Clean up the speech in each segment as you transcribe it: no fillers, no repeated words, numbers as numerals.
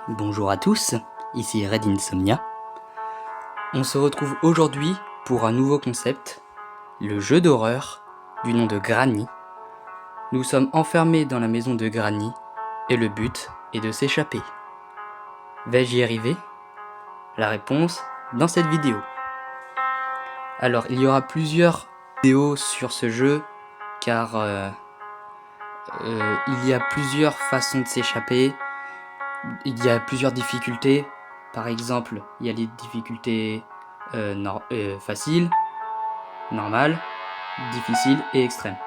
Bonjour à tous, ici Red Insomnia. On se retrouve aujourd'hui pour un nouveau concept, le jeu d'horreur du nom de Granny. Nous sommes enfermés dans la maison de Granny et le but est de s'échapper. Vais-je y arriver? La réponse dans cette vidéo. Alors il y aura plusieurs vidéos sur ce jeu car il y a plusieurs façons de s'échapper. Il y a plusieurs difficultés. Par exemple, il y a les difficultés faciles, normales, difficiles et extrêmes.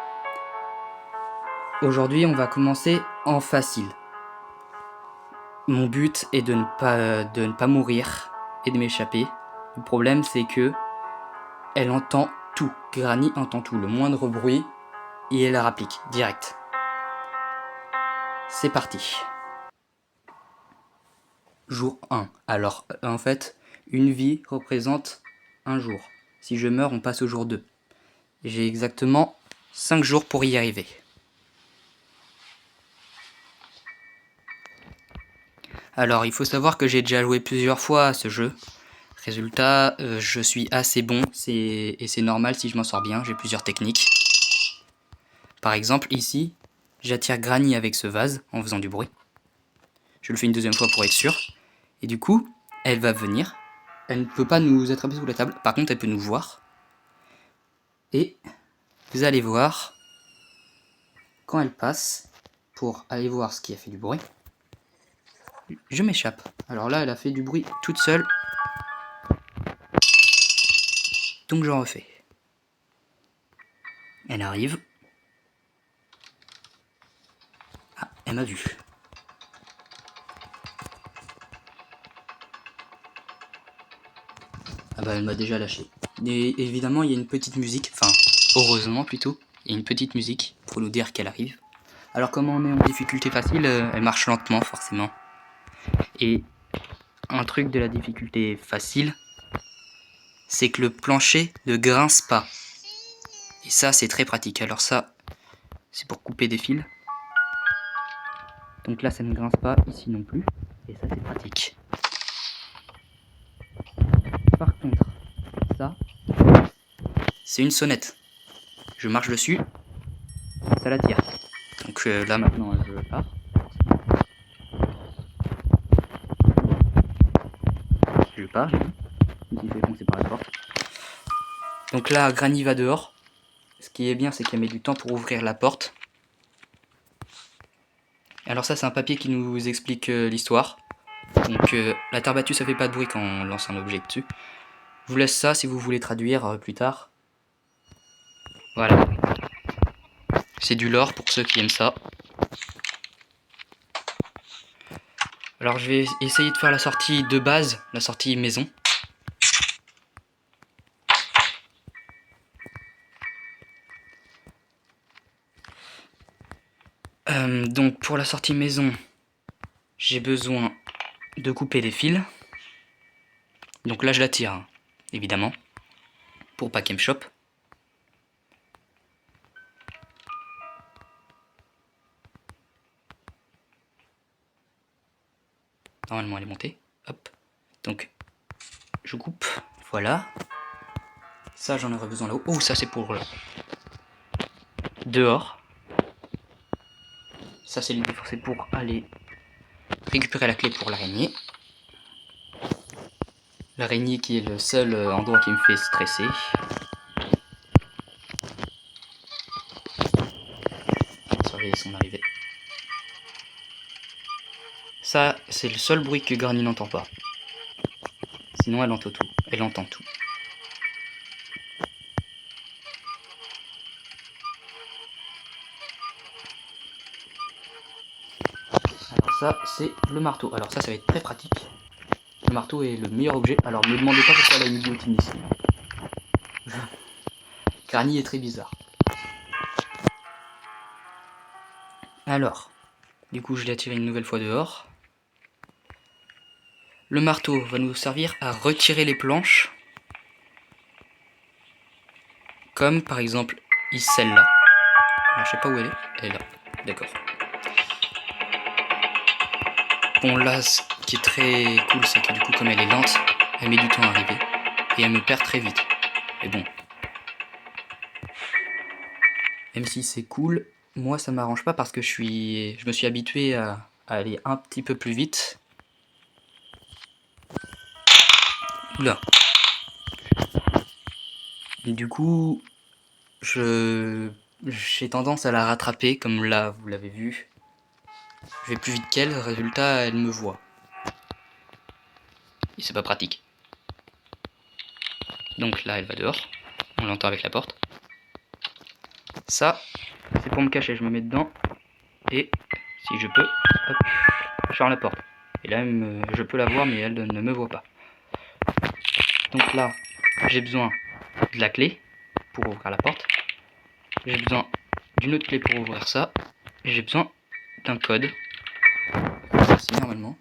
Aujourd'hui, on va commencer en facile. Mon but est de ne pas mourir et de m'échapper. Le problème, c'est que elle entend tout. Granny entend tout, le moindre bruit, et elle la rapplique direct. C'est parti. Jour 1. Alors, en fait, une vie représente un jour. Si je meurs, on passe au jour 2. J'ai exactement 5 jours pour y arriver. Alors, il faut savoir que j'ai déjà joué plusieurs fois à ce jeu. Résultat, je suis assez bon, et c'est normal si je m'en sors bien, j'ai plusieurs techniques. Par exemple, ici, j'attire Granny avec ce vase en faisant du bruit. Je le fais une deuxième fois pour être sûr. Et du coup, elle va venir. Elle ne peut pas nous attraper sous la table. Par contre, elle peut nous voir. Et vous allez voir, quand elle passe, pour aller voir ce qui a fait du bruit, je m'échappe. Alors là, elle a fait du bruit toute seule. Donc j'en refais. Elle arrive. Ah, elle m'a vu. Ah bah elle m'a déjà lâché. Et évidemment il y a une petite musique, enfin heureusement plutôt, il y a une petite musique pour nous dire qu'elle arrive. Alors comme on est en difficulté facile, elle marche lentement forcément. Et un truc de la difficulté facile, c'est que le plancher ne grince pas. Et ça c'est très pratique. Alors ça, c'est pour couper des fils. Donc là ça ne grince pas, ici non plus. Et ça c'est pratique. Par contre, ça, c'est une sonnette. Je marche dessus, ça la tire. Donc là maintenant je pars. Je pars, il fait foncer par la porte. Donc là Granny va dehors. Ce qui est bien c'est qu'elle met du temps pour ouvrir la porte. Alors ça c'est un papier qui nous explique l'histoire. Donc la terre battue ça fait pas de bruit quand on lance un objet dessus. Je vous laisse ça si vous voulez traduire plus tard. Voilà. C'est du lore pour ceux qui aiment ça. Alors je vais essayer de faire la sortie de base, la sortie maison. Donc pour la sortie maison, j'ai besoin de couper les fils. Donc là je la tire, hein, évidemment, pour pas qu'elle me chope. Normalement elle est montée. Hop. Donc je coupe. Voilà. Ça j'en aurais besoin là-haut. Oh ça c'est pour dehors. Ça c'est pour aller récupérer la clé pour l'araignée. L'araignée qui est le seul endroit qui me fait stresser. Surveiller son arrivée. Ça c'est le seul bruit que Granny n'entend pas. Sinon elle entend tout. Elle entend tout. Alors ça c'est le marteau. Alors ça va être très pratique. Le marteau est le meilleur objet. Alors ne me demandez pas pourquoi elle a une guillotine ici. Granny est très bizarre. Alors, du coup je l'ai tiré une nouvelle fois dehors. Le marteau va nous servir à retirer les planches. Comme par exemple ici celle-là. Alors je sais pas où elle est. Elle est là. D'accord. Bon là, qui est très cool, c'est que du coup, comme elle est lente, elle met du temps à arriver. Et elle me perd très vite. Mais bon. Même si c'est cool, moi ça m'arrange pas parce que je me suis habitué à aller un petit peu plus vite. Oula. Et du coup, j'ai tendance à la rattraper, comme là, vous l'avez vu. Je vais plus vite qu'elle, résultat, elle me voit. Et c'est pas pratique. Donc là, elle va dehors. On l'entend avec la porte. Ça, c'est pour me cacher. Je me mets dedans. Et si je peux, hop, je ferme la porte. Et là, je peux la voir, mais elle ne me voit pas. Donc là, j'ai besoin de la clé pour ouvrir la porte. J'ai besoin d'une autre clé pour ouvrir ça. Et j'ai besoin d'un code. Ici, normalement.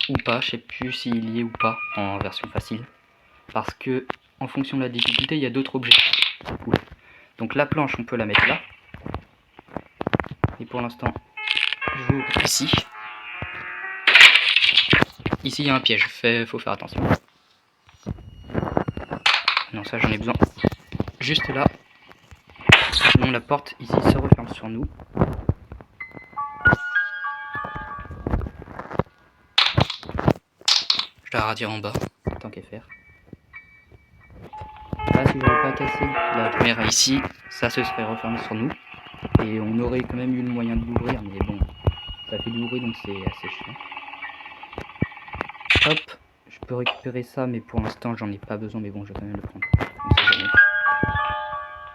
Ou pas, je sais plus s'il y est ou pas en version facile. Parce que, en fonction de la difficulté, il y a d'autres objets. Cool. Donc la planche, on peut la mettre là. Et pour l'instant, j'ouvre ici. Ici, il y a un piège, faut faire attention. Non, ça, j'en ai besoin juste là. Sinon, la porte ici se referme sur nous. Je la retire en bas, tant qu'à faire. Là, si j'avais pas cassé la caméra ici, ça se serait refermé sur nous. Et on aurait quand même eu le moyen de l'ouvrir, mais bon, ça fait du bruit donc c'est assez chiant. Hop, je peux récupérer ça, mais pour l'instant j'en ai pas besoin, mais bon, je vais quand même le prendre. On sait jamais.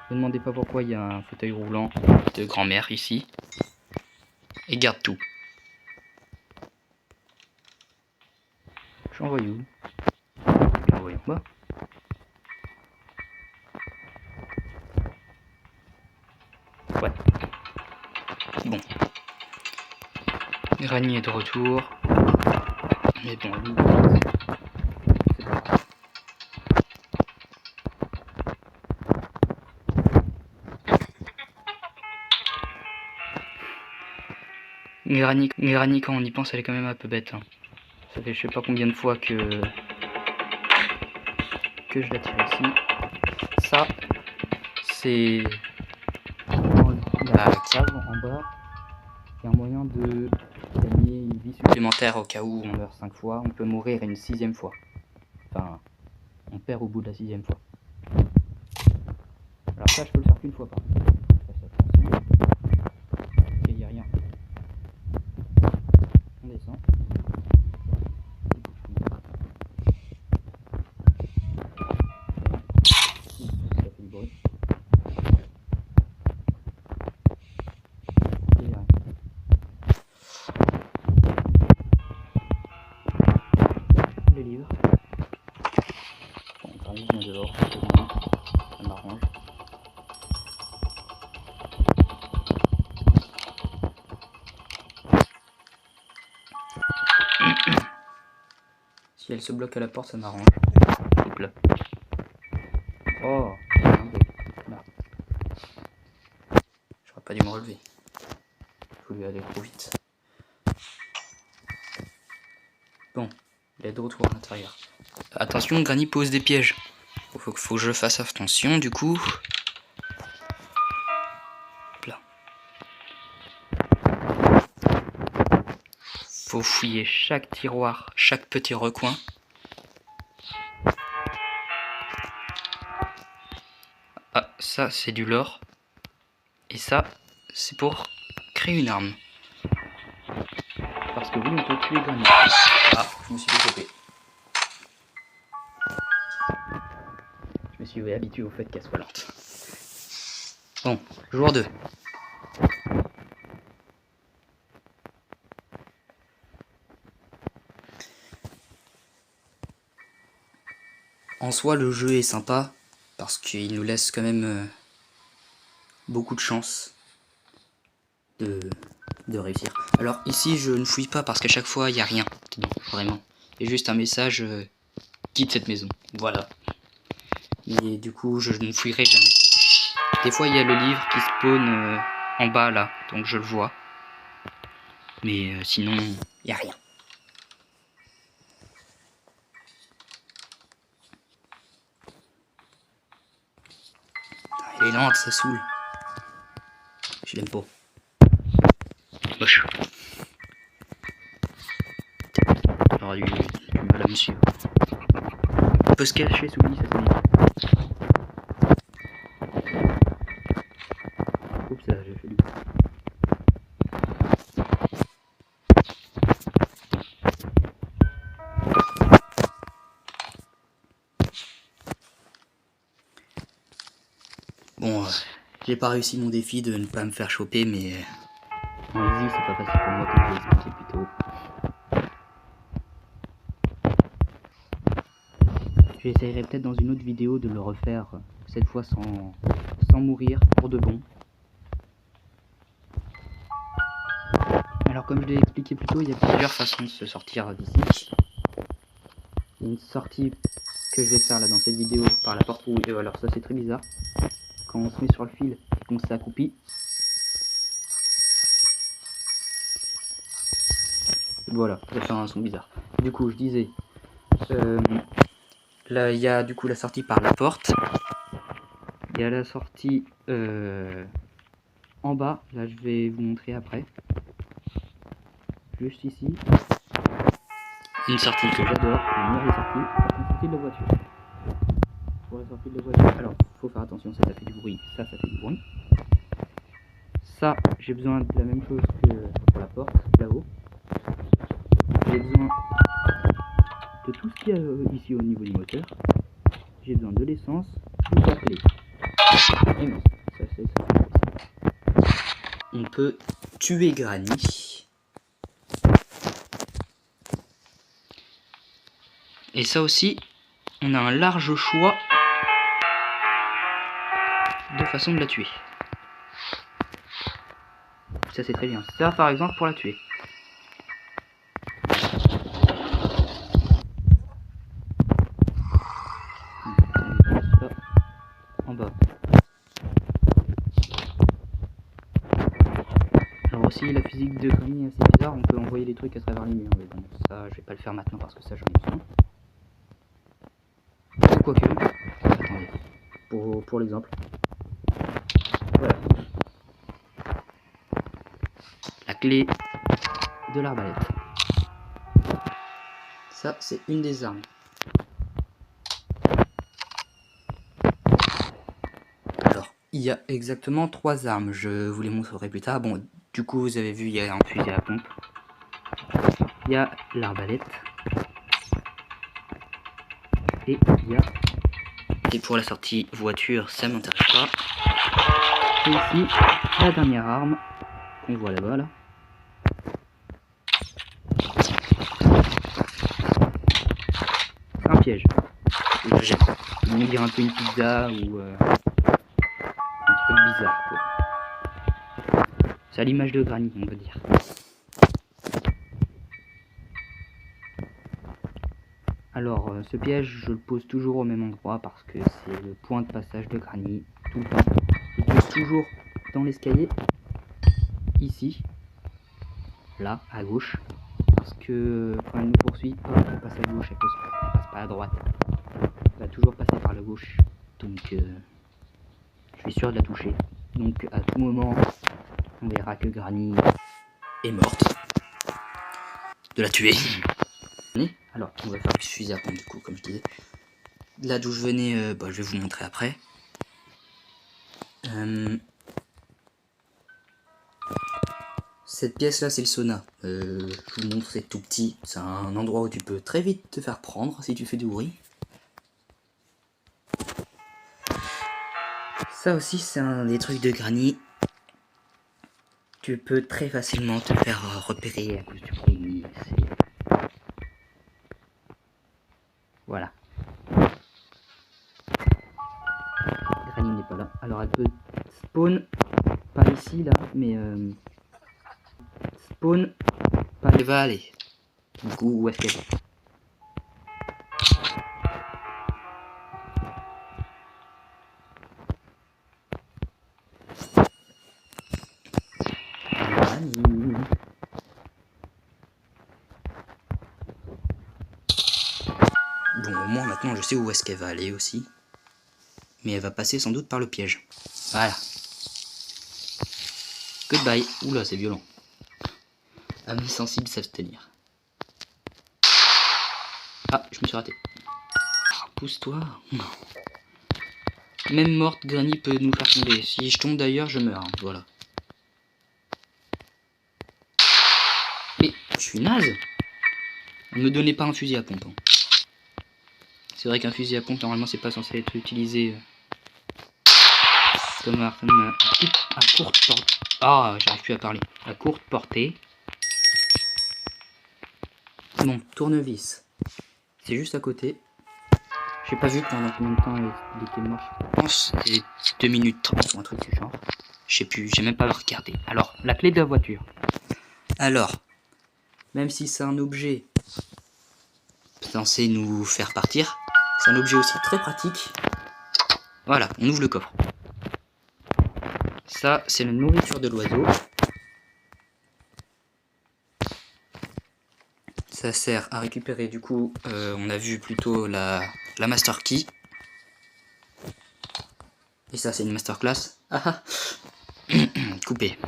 Ne me demandez pas pourquoi il y a un fauteuil roulant de grand-mère ici. Et garde tout. J'envoie où? J'envoie en bas. Ouais. Bon. Granny est de retour. Mais bon, lui, c'est pas grave. Granny, quand on y pense, elle est quand même un peu bête. Hein. Ça fait je sais pas combien de fois que je la tire ici. Ça, c'est dans la cave en bas. Il y a un moyen de gagner une vie supplémentaire au cas où on meurt 5 fois. On peut mourir une 6e fois. Enfin, on perd au bout de la 6e fois. Alors ça, je peux le faire qu'une fois par contre. Attention. Ok, il n'y a rien. On descend. Ça fait du bruit. Les livres. Bon, on arrive bien dehors. Ça m'arrange. Si elle se bloque à la porte, ça m'arrange. Hop là. Oh, là. J'aurais pas dû me relever. Je voulais aller trop vite. Bon, il est de retour à l'intérieur. Attention, Granny pose des pièges. Faut que je fasse attention du coup. Hop là. Faut fouiller chaque tiroir, chaque petit recoin. Ah, ça c'est du lore. Et ça, c'est pour créer une arme. Parce que oui, on peut tuer Granny. Ah, je me suis développé. Je me suis habitué au fait qu'elle soit lente. Bon, jour 2. En soi, le jeu est sympa, parce qu'il nous laisse quand même beaucoup de chance de réussir. Alors ici, je ne fouille pas, parce qu'à chaque fois, il n'y a rien dedans, vraiment. Il y a juste un message, quitte cette maison, voilà. Et du coup, je ne fouillerai jamais. Des fois, il y a le livre qui spawn en bas, là, donc je le vois. Mais sinon, il Y a rien. Elle est lente, ça saoule. Je l'aime pas. Moche. J'aurais du mal à me suivre. On peut se cacher sous le lit, ça c'est bien. Oups, ça j'ai fait du... Bon, j'ai pas réussi mon défi de ne pas me faire choper, mais en easy c'est pas facile pour moi comme je l'ai expliqué plus tôt. J'essayerai peut-être dans une autre vidéo de le refaire, cette fois sans mourir, pour de bon. Alors comme je l'ai expliqué plus tôt, il y a plusieurs façons de se sortir d'ici. Il y a une sortie que je vais faire là dans cette vidéo par la porte rouge. Alors ça c'est très bizarre. Quand on se met sur le fil et qu'on s'accroupit. Voilà, ça fait un son bizarre. Du coup je disais, là il y a du coup la sortie par la porte. Il y a la sortie en bas, là je vais vous montrer après. Juste ici. Une sortie que j'adore, une meilleure sortie, une sortie de la voiture. Pour la sortie de la voiture, alors faut faire attention, ça fait du bruit, ça fait du bruit. Ça, j'ai besoin de la même chose que pour la porte, là-haut. J'ai besoin de tout ce qu'il y a ici au niveau du moteur. J'ai besoin de l'essence, du boîte électrique. Et non, ça c'est ça. On peut tuer Granny. Et ça aussi, on a un large choix de façon de la tuer. Ça c'est très bien. Ça par exemple pour la tuer. En bas. Alors aussi la physique de Granny est assez bizarre, on peut envoyer des trucs à travers les murs, mais bon ça je vais pas le faire maintenant parce que ça j'en ai besoin. Quoique, attendez, pour l'exemple. Voilà. La clé de l'arbalète. Ça c'est une des armes. Alors, il y a exactement 3 armes, je vous les montrerai plus tard. Bon, du coup vous avez vu, il y a un fusil à pompe. Il y a l'arbalète. Et il y a... Et pour la sortie voiture, ça m'intéresse pas. Et ici, la dernière arme qu'on voit là-bas, là. C'est un piège. On dirait un peu une pizza ou un truc bizarre, quoi. C'est à l'image de Granny, on va dire. Alors, ce piège, je le pose toujours au même endroit parce que c'est le point de passage de Granny, tout le temps. Je le pose toujours dans l'escalier, ici, là, à gauche, parce que quand elle nous poursuit, elle passe à gauche, elle passe pas à droite. Elle va toujours passer par la gauche, donc je suis sûr de la toucher. Donc à tout moment, on verra que Granny est morte. De la tuer. Alors, on va faire le fusil à pompe du coup, comme je disais. Là d'où je venais, je vais vous montrer après. Cette pièce là c'est le sauna. Je vous montre, c'est tout petit. C'est un endroit où tu peux très vite te faire prendre si tu fais du bruit. Ça aussi c'est un des trucs de Granny. Tu peux très facilement te faire repérer à cause du bruit. Voilà. Granny n'est pas là. Alors elle peut spawn, pas ici là, mais spawn, pas elle va aller. Du coup, où est-ce qu'elle va? Granny. je sais où est-ce qu'elle va aller aussi. Mais elle va passer sans doute par le piège. Voilà. Goodbye. Oula, c'est violent. Amis sensibles s'abstenir. Ah, je me suis raté. Pousse-toi. Même morte, Granny peut nous faire tomber. Si je tombe d'ailleurs, je meurs. Hein. Voilà. Mais je suis naze. Ne me donnez pas un fusil à pompe. Hein. C'est vrai qu'un fusil à pompe, normalement, c'est pas censé être utilisé comme à courte portée. Ah, j'arrive plus à parler. À courte portée. Bon, tournevis. C'est juste à côté. J'ai pas vu pendant combien de temps il était mort. Je pense que c'était 2 minutes 30 ou un truc du genre. Je sais plus, j'ai même pas regardé. Alors, la clé de la voiture. Alors, même si c'est un objet censé nous faire partir, c'est un objet aussi très pratique. Voilà, on ouvre le coffre. Ça, c'est la nourriture de l'oiseau. Ça sert à récupérer, du coup, on a vu plutôt la master key. Et ça, c'est une masterclass. Ah ah. Coupé.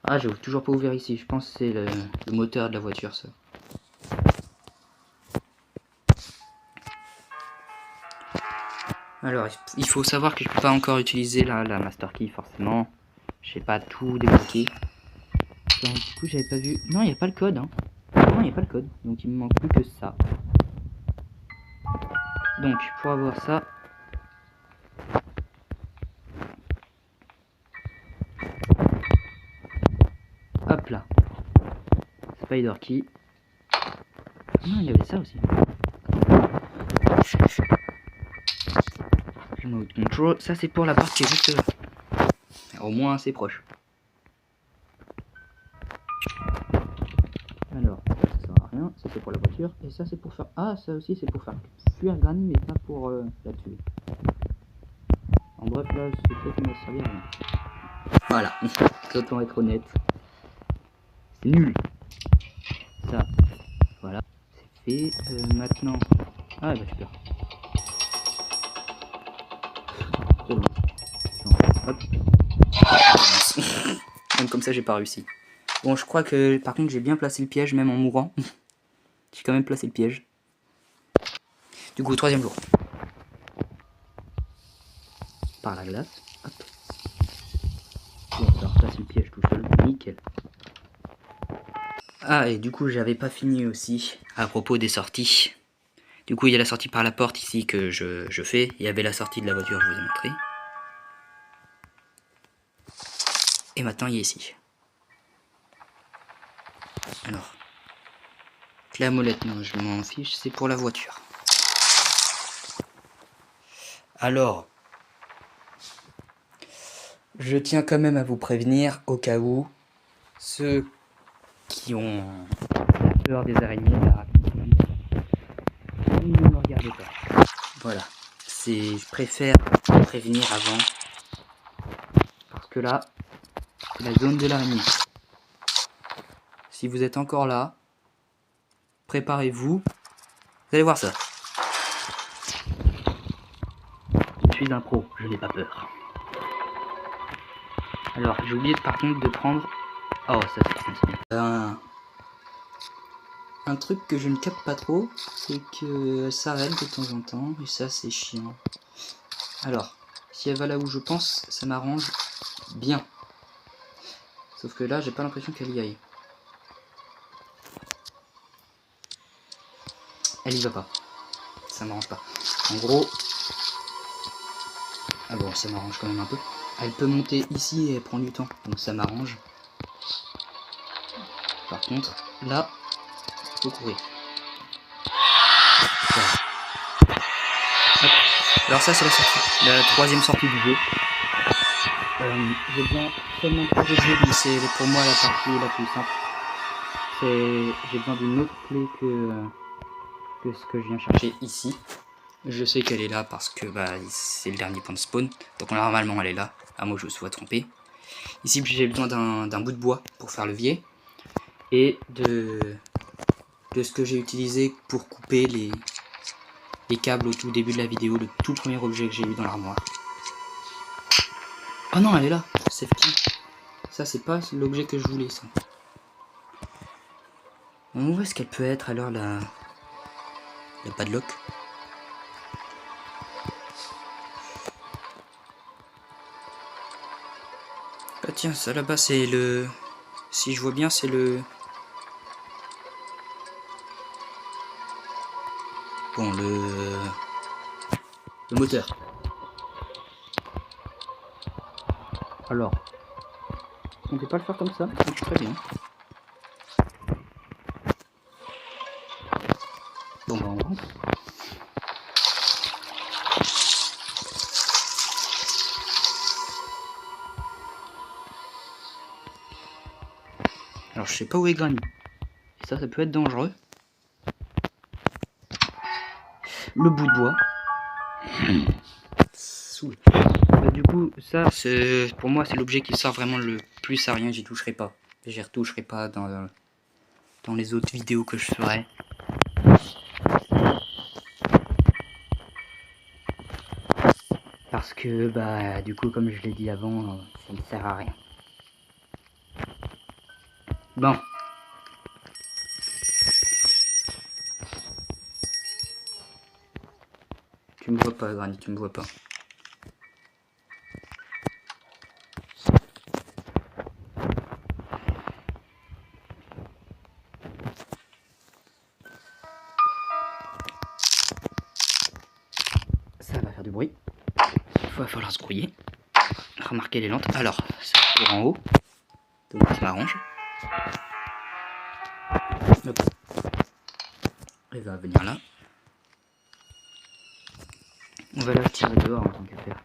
Ah, j'ai toujours pas ouvert ici. Je pense que c'est le moteur de la voiture, ça. Alors, il faut savoir que je peux pas encore utiliser la master key, forcément. Je sais pas tout débloquer. Donc, du coup, j'avais pas vu. Non, il n'y a pas le code. Hein. Non, il n'y a pas le code. Donc, il me manque plus que ça. Donc, pour avoir ça. Hop là. Spider key. Non, il y avait ça aussi. Remote control. Ça, c'est pour la partie qui est juste là. Au moins, c'est proche. Alors, ça sert à rien. Ça, c'est pour la voiture. Et ça, c'est pour faire. Ah, ça aussi, c'est pour faire fuir Granny, mais pas pour la tuer. En bref, là, c'est ça qui m'a servi à rien. Voilà. Autant être honnête. C'est nul. Ça. Voilà. C'est fait. Maintenant. Ah, bah, super. C'est bon. Hop. Même comme ça, j'ai pas réussi. Bon, je crois que par contre, j'ai bien placé le piège, même en mourant. J'ai quand même placé le piège. Du coup, 3e jour. Par la glace. Hop. Bon, ça replace le piège tout seul. Nickel. Ah, et du coup, j'avais pas fini aussi à propos des sorties. Du coup, il y a la sortie par la porte ici que je fais. Il y avait la sortie de la voiture, je vous ai montré. Et maintenant, il est ici. Alors, clé à molette, non, je m'en fiche, c'est pour la voiture. Alors, je tiens quand même à vous prévenir, au cas où, ceux qui ont peur des araignées, ne me regardez pas. Voilà, je préfère prévenir avant, parce que là, c'est la zone de l'araignée. Si vous êtes encore là, préparez-vous, vous allez voir ça. Je suis un pro, je n'ai pas peur. Alors, j'ai oublié par contre de prendre... Oh, ça c'est un truc que je ne capte pas trop, c'est que ça s'arrête de temps en temps, et ça c'est chiant. Alors, si elle va là où je pense, ça m'arrange bien. Sauf que là, j'ai pas l'impression qu'elle y aille. Elle y va pas. Ça m'arrange pas. En gros... Ah bon, ça m'arrange quand même un peu. Elle peut monter ici et elle prend du temps, donc ça m'arrange. Par contre, là, il faut courir. Voilà. Alors ça c'est la 3e sortie du jeu. J'ai bien seulement 3 objets, mais c'est pour moi la partie la plus simple. J'ai besoin d'une autre clé que ce que je viens chercher ici. Je sais qu'elle est là parce que c'est le dernier point de spawn. Donc normalement elle est là, à moins que je me sois trompé. Ici j'ai besoin d'un bout de bois pour faire levier. Et que ce que j'ai utilisé pour couper les câbles au tout début de la vidéo, le tout premier objet que j'ai eu dans l'armoire. Oh non, elle est là, safety. Ça c'est pas l'objet que je voulais, ça. Où est-ce qu'elle peut être alors la padlock? Ah tiens, ça là-bas c'est le... Si je vois bien c'est le... Bon, le moteur. Alors, on ne peut pas le faire comme ça, ça marche très bien. Bon bah on rentre. Alors je sais pas où est Granny. Et ça peut être dangereux. Le bout de bois. Bah, du coup, ça, pour moi, c'est l'objet qui sert vraiment le plus à rien. J'y toucherai pas. J'y retoucherai pas dans les autres vidéos que je ferai. Parce que, bah, du coup, comme je l'ai dit avant, ça ne sert à rien. Bon. Tu me vois pas, Granny, tu me vois pas. Ça va faire du bruit. Il va falloir se grouiller. Remarquez les lentes. Alors, c'est pour en haut. Donc ça m'arrange. Hop. Elle va venir là. On va la tirer dehors en tant qu'affaire.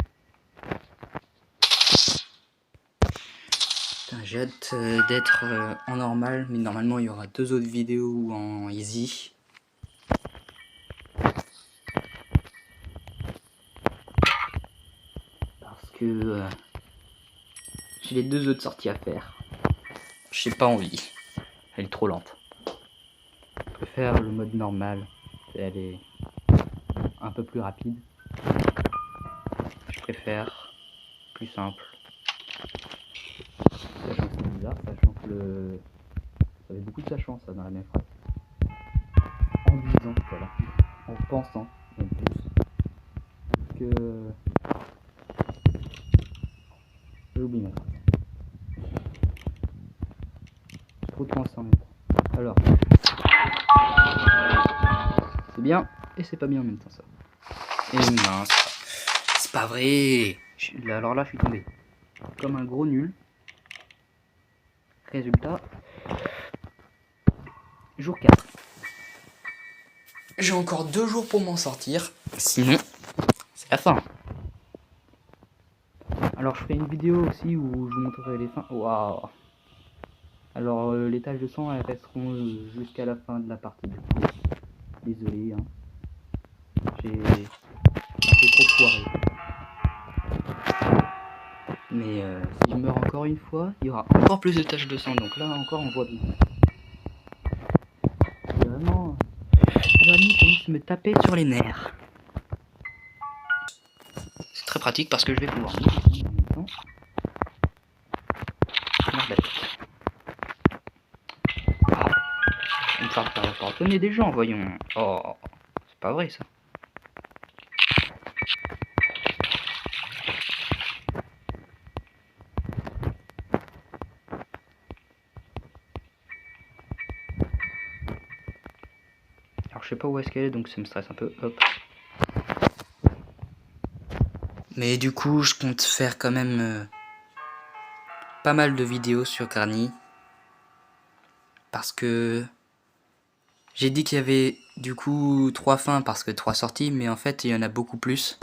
J'ai hâte d'être en normal, mais normalement il y aura 2 autres vidéos en easy. Parce que j'ai les 2 autres sorties à faire. J'ai pas envie. Elle est trop lente. Je préfère le mode normal. Elle est un peu plus rapide. Je préfère plus simple. Sachant que c'est bizarre, sachant que ça avait beaucoup de sa chance ça dans la même phrase. En disant, voilà. En pensant, en plus. Que... J'oublie ma phrase. Trop de pensées en même temps. Alors. C'est bien et c'est pas bien en même temps ça. Et mince. C'est pas vrai. Alors là je suis tombé. Comme un gros nul. Résultat. Jour 4. J'ai encore 2 jours pour m'en sortir. Sinon, c'est la fin. Alors je ferai une vidéo aussi où je vous montrerai les fins. Waouh. Alors les taches de sang elles resteront jusqu'à la fin de la partie. Désolé. Hein. J'ai un peu trop foiré. Mais si je meurs encore une fois, il y aura encore plus de taches de sang. Donc là encore on voit bien. C'est vraiment... Granny commence à me taper sur les nerfs. C'est très pratique parce que je vais pouvoir me descendre en même temps. On va pas étonner des gens, voyons. Oh, c'est pas vrai ça. Alors je sais pas où est-ce qu'elle est, donc ça me stresse un peu. Hop. Mais du coup, je compte faire quand même pas mal de vidéos sur Granny. Parce que j'ai dit qu'il y avait du coup 3 fins parce que 3 sorties, mais en fait il y en a beaucoup plus.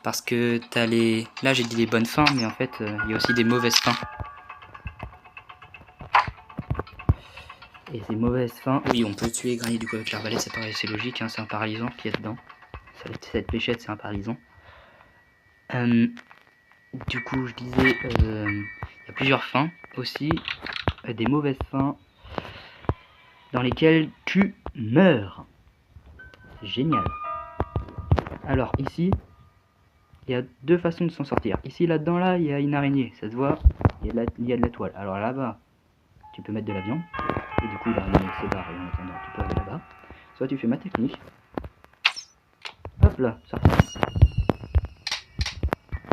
Parce que t'as les... Là j'ai dit les bonnes fins, mais en fait il y a aussi des mauvaises fins. Et ces mauvaises fins... Oui, on peut tuer Granny du coup avec l'arbalète, c'est pareil, c'est logique, hein, c'est un paralysant qui est dedans. Cette fléchette, c'est un paralysant. Du coup, je disais, il y a plusieurs fins aussi, des mauvaises fins. dans lesquels tu meurs. C'est génial. Alors ici, il y a deux façons de s'en sortir. Ici, là-dedans, là, il y a une araignée, ça se voit, il y a de la toile. Alors là-bas, tu peux mettre de la viande, et du coup, l'araignée se barre, et en attendant, tu peux aller là-bas. Soit tu fais ma technique. Hop là, sorti.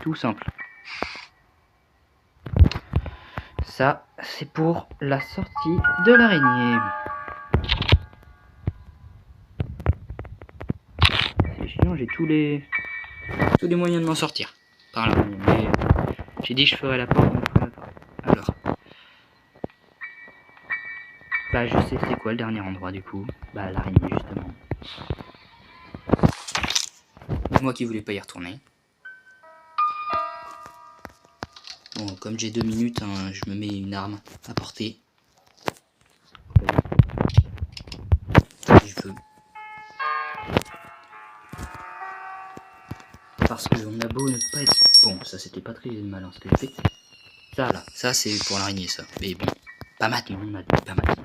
Tout simple. Ça, c'est pour la sortie de l'araignée. C'est chiant, j'ai tous les moyens de m'en sortir par l'araignée. Mais j'ai dit que je ferais la porte, donc je ferai la porte. Alors. Bah je sais c'est quoi le dernier endroit du coup. Bah l'araignée justement. Moi qui voulais pas y retourner. Bon, comme j'ai 2 minutes, hein, je me mets une arme à portée. Si je veux. Parce qu'on a beau ne pas être... Bon, ça c'était pas très malin ce que j'ai fait. Ça là, ça c'est pour l'araignée ça. Mais bon, pas maintenant, on a dit pas maintenant.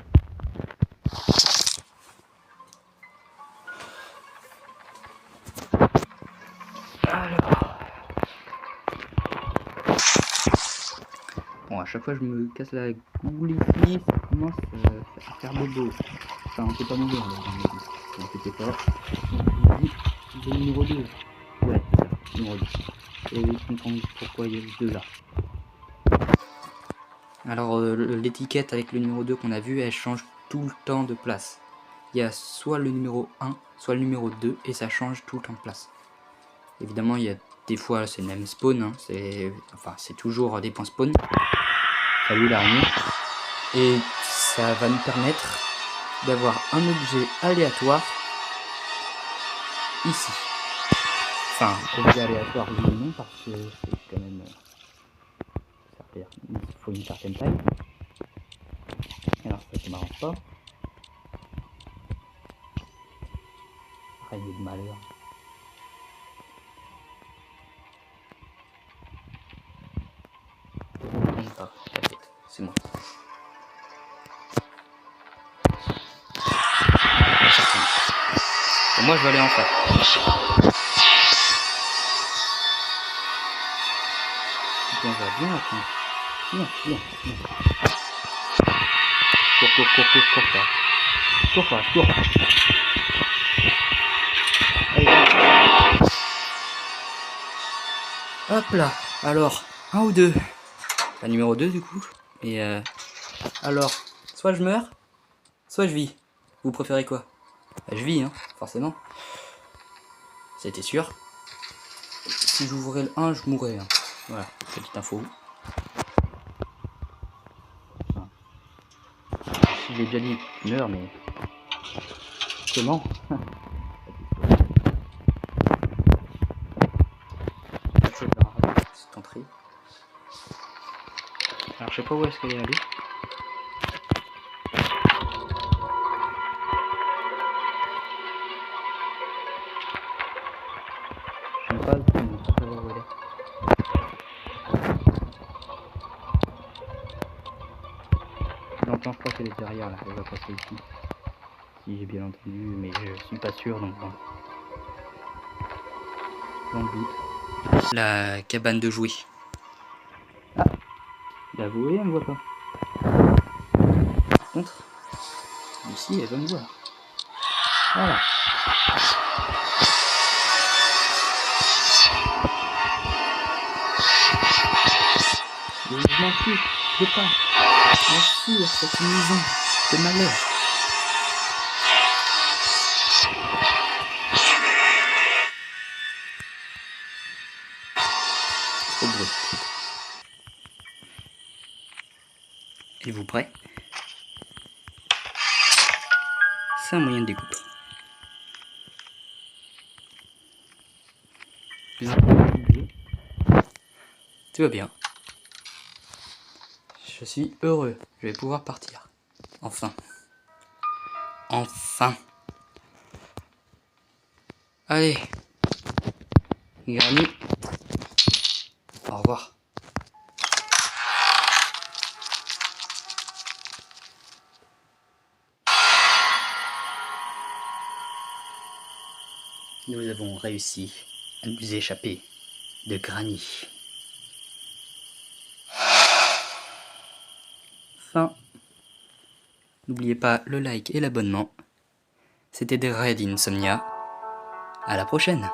Alors... Bon, à chaque fois je me casse la goule ici, ça commence à faire bobo. Enfin, on peut pas mourir là, ne t'inquiétez pas. Je dis le numéro 2. Ouais, c'est ça, numéro 2. Et je comprends pourquoi il y a ce 2 là. Alors l'étiquette avec le numéro 2 qu'on a vu, elle change tout le temps de place. Il y a soit le numéro 1, soit le numéro 2, et ça change tout le temps de place. Évidemment, il y a des fois, c'est le même spawn, hein, c'est toujours des points spawn. Salut l'araignée. Et ça va nous permettre d'avoir un objet aléatoire ici. Enfin, objet aléatoire oui ou non, parce que c'est quand même... il faut une certaine taille. Alors ça m'arrange pas. Araignée de malheur. C'est moi. Et moi je vais aller en face. On va bien attendre. Viens. Cours. Allez. Hop là. Alors, un ou deux. La numéro 2 du coup. Et alors, soit je meurs, soit je vis. Vous préférez quoi? Bah, je vis, hein, forcément. C'était sûr. Si j'ouvrais le 1, je mourrais. Hein. Voilà, petite info. Enfin, je l'ai déjà dit, je meurs, mais... Comment? Cette entrée. Alors, je sais pas où est-ce qu'elle est allée. Je ne sais pas savoir où elle est. J'entends, je crois qu'elle est derrière là, elle va passer ici. Si j'ai bien entendu, mais je suis pas sûr donc bon. Dans le doute. La cabane de jouets. Ah, bah vous voyez, elle me voit pas. Par contre, ici elle va me voir. Voilà. Je m'en fous, je veux pas. Je m'en fous, cette maison de malheur. Trop de bruit. Êtes-vous prêts? C'est un moyen de découpe. Tout va bien. Je suis heureux. Je vais pouvoir partir. Enfin. Allez. Granny. Au revoir. Nous avons réussi à nous échapper de Granny. Fin. N'oubliez pas le like et l'abonnement. C'était des Raids Insomnia. À la prochaine!